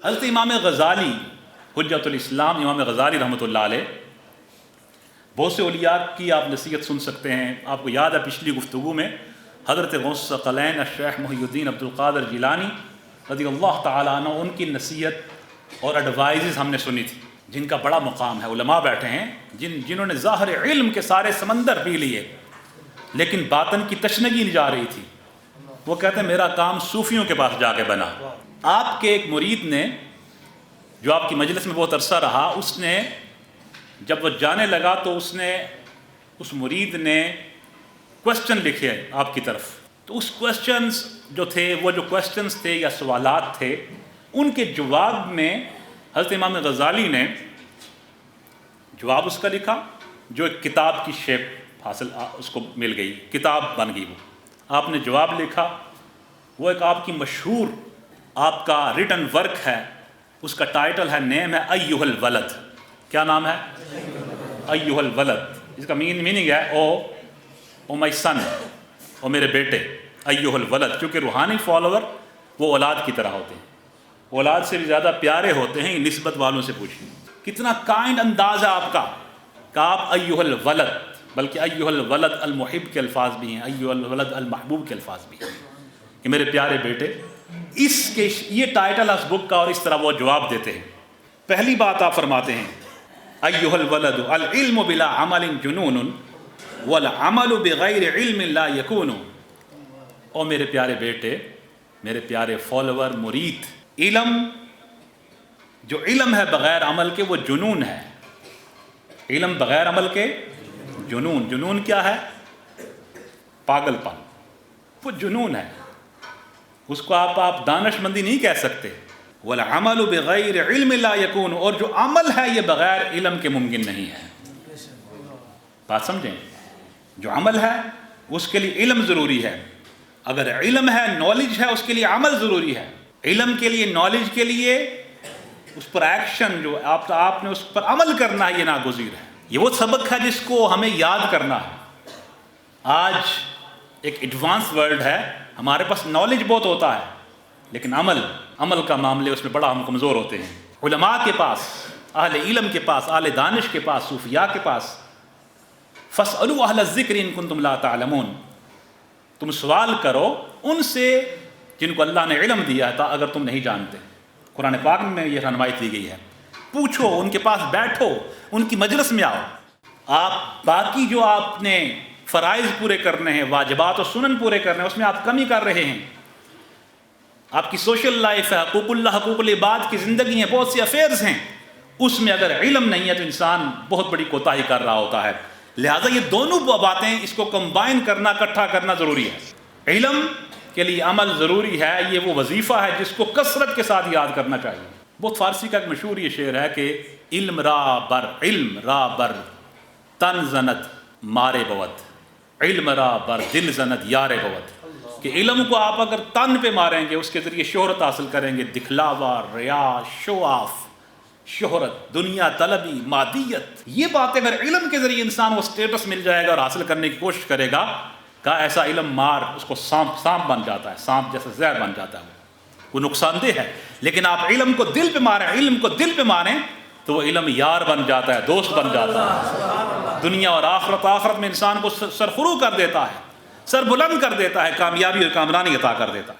حضرت امام غزالی حجت الاسلام امام غزالی رحمۃ اللہ علیہ، بہت سے اولیاء کی آپ نصیحت سن سکتے ہیں۔ آپ کو یاد ہے پچھلی گفتگو میں حضرت غوث ثقلین الشیخ محی الدین عبد القادر جیلانی رضی اللہ تعالیٰ عنہ، ان کی نصیحت اور ایڈوائزز ہم نے سنی تھی، جن کا بڑا مقام ہے۔ علماء بیٹھے ہیں جنہوں نے ظاہر علم کے سارے سمندر پی لیے، لیکن باطن کی تشنگی نہیں جا رہی تھی۔ وہ کہتے ہیں میرا کام صوفیوں کے پاس جا کے بنا۔ آپ کے ایک مرید نے، جو آپ کی مجلس میں بہت عرصہ رہا، اس نے جب وہ جانے لگا تو اس مرید نے کوشچن لکھے آپ کی طرف۔ تو اس کوشچنز جو تھے، وہ جو کوشچنز تھے یا سوالات تھے، ان کے جواب میں حضرت امام غزالی نے جواب اس کا لکھا، جو ایک کتاب کی شیپ حاصل اس کو مل گئی، کتاب بن گئی۔ وہ آپ نے جواب لکھا، وہ ایک آپ کی مشہور آپ کا ریٹن ورک ہے، اس کا ٹائٹل ہے، نیم ہے ایھا الولد۔ کیا نام ہے؟ ایھا الولد۔ اس کا میننگ ہے او مائی سن، او میرے بیٹے، ایھا الولد۔ کیونکہ روحانی فالوور وہ اولاد کی طرح ہوتے ہیں، اولاد سے بھی زیادہ پیارے ہوتے ہیں۔ نسبت والوں سے پوچھیں کتنا کائنڈ انداز ہے آپ کا کہ آپ ایھا الولد، بلکہ ایھا الولد المحب کے الفاظ بھی ہیں، ایھا الولد المحبوب کے الفاظ بھی ہیں کہ میرے پیارے بیٹے۔ یہ ٹائٹل اس بک کا، اور اس طرح وہ جواب دیتے ہیں۔ پہلی بات آپ فرماتے ہیں، ایھا الولد العلم بلا عمل جنون والعمل بغیر علم لا یکون۔ او میرے پیارے بیٹے، میرے پیارے فالوور، مرید، جو علم ہے بغیر عمل کے وہ جنون ہے۔ علم بغیر عمل کے جنون۔ جنون کیا ہے؟ پاگل پن، وہ جنون ہے۔ اس کو آپ دانش مندی نہیں کہہ سکتے۔ والعمل بغیر علم لا یکون، اور جو عمل ہے یہ بغیر علم کے ممکن نہیں ہے۔ بات سمجھیں، جو عمل ہے اس کے لیے علم ضروری ہے۔ اگر علم ہے، نالج ہے، اس کے لیے عمل ضروری ہے۔ علم کے لیے، نالج کے لیے اس پر ایکشن، جو آپ نے اس پر عمل کرنا ہے، یہ ناگزیر ہے۔ یہ وہ سبق ہے جس کو ہمیں یاد کرنا ہے۔ آج ایک ایڈوانس ورلڈ ہے، ہمارے پاس نالج بہت ہوتا ہے، لیکن عمل کا معاملے اس میں بڑا ہم کمزور ہوتے ہیں۔ علماء کے پاس، اہل علم کے پاس، اہل دانش کے پاس، صوفیاء کے پاس، فاسألوا اہل الذکر ان کنتم لا تعلمون، تم سوال کرو ان سے جن کو اللہ نے علم دیا تھا اگر تم نہیں جانتے۔ قرآن پاک میں یہ رہنمائی دی گئی ہے۔ پوچھو، ان کے پاس بیٹھو، ان کی مجلس میں آؤ۔ آپ باقی جو آپ نے فرائض پورے کرنے ہیں، واجبات و سنن پورے کرنے ہیں، اس میں آپ کمی کر رہے ہیں۔ آپ کی سوشل لائف ہے، حقوق اللہ، حقوق العباد کی زندگی ہیں، بہت سی افیئرز ہیں، اس میں اگر علم نہیں ہے تو انسان بہت بڑی کوتاہی کر رہا ہوتا ہے۔ لہٰذا یہ دونوں باتیں، اس کو کمبائن کرنا، اکٹھا کرنا ضروری ہے۔ علم کے لیے عمل ضروری ہے، یہ وہ وظیفہ ہے جس کو کثرت کے ساتھ یاد کرنا چاہیے۔ بہت فارسی کا ایک مشہور یہ شعر ہے کہ علم را بر تن زند مارے بود، علم را بر دل زند یار بود۔ کہ علم کو آپ اگر تن پہ ماریں گے، اس کے ذریعے شہرت حاصل کریں گے، دکھلاوا، ریا، شو آف، شہرت، دنیا طلبی، مادیت، یہ باتیں اگر علم کے ذریعے انسان وہ سٹیٹس مل جائے گا اور حاصل کرنے کی کوشش کرے گا، کہ ایسا علم مار اس کو سانپ بن جاتا ہے، سانپ جیسا زہر بن جاتا ہے، وہ نقصان دہ ہے۔ لیکن آپ علم کو دل پہ ماریں، علم کو دل پہ ماریں تو وہ علم یار بن جاتا ہے، دوست بن جاتا ہے۔ دنیا اور آخرت میں انسان کو سرخرو کر دیتا ہے، سر بلند کر دیتا ہے، کامیابی اور کامرانی عطا کر دیتا ہے۔